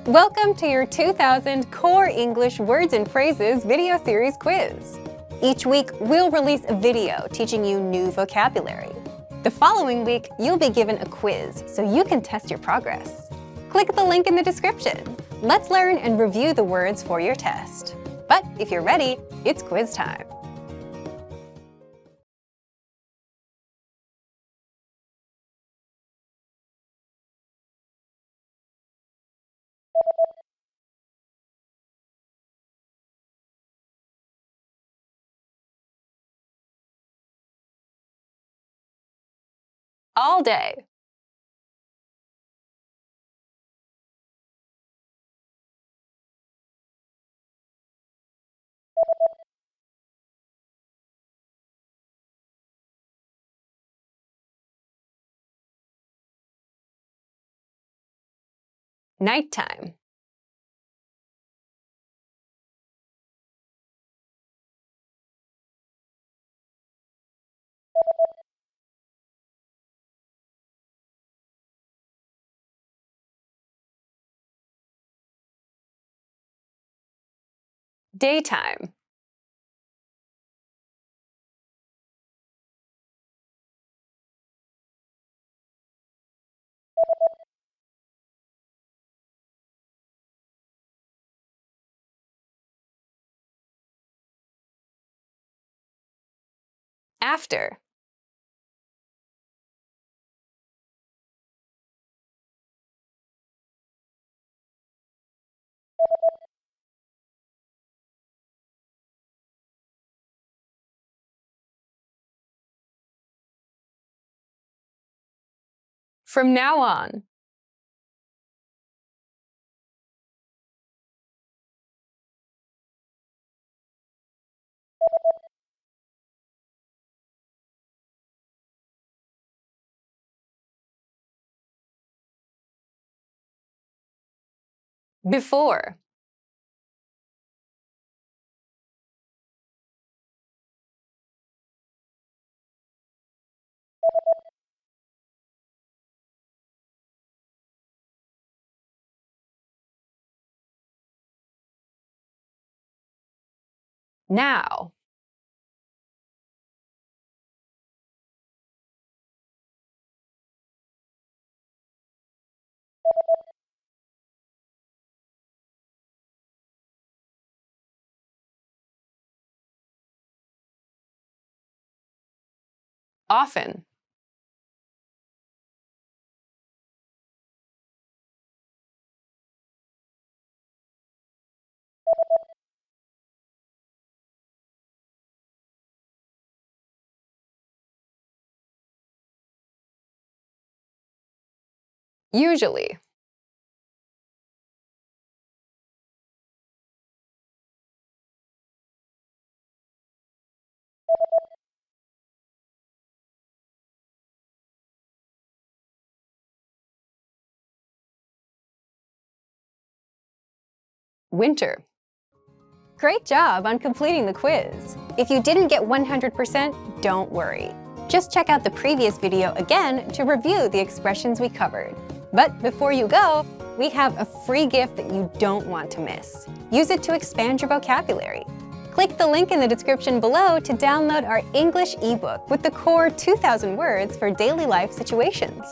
Welcome to your 2000 Core English Words and Phrases video series quiz. Each week, we'll release a video teaching you new vocabulary. The following week, you'll be given a quiz so you can test your progress. Click the link in the description. Let's learn and review the words for your test. But if you're ready, it's quiz time. All day. Nighttime. Daytime. After. From now on. Before. Now. Often. Usually. Winter. Great job on completing the quiz. If you didn't get 100%, don't worry. Just check out the previous video again to review the expressions we covered. But before you go, we have a free gift that you don't want to miss. Use it to expand your vocabulary. Click the link in the description below to download our English ebook with the core 2,000 words for daily life situations.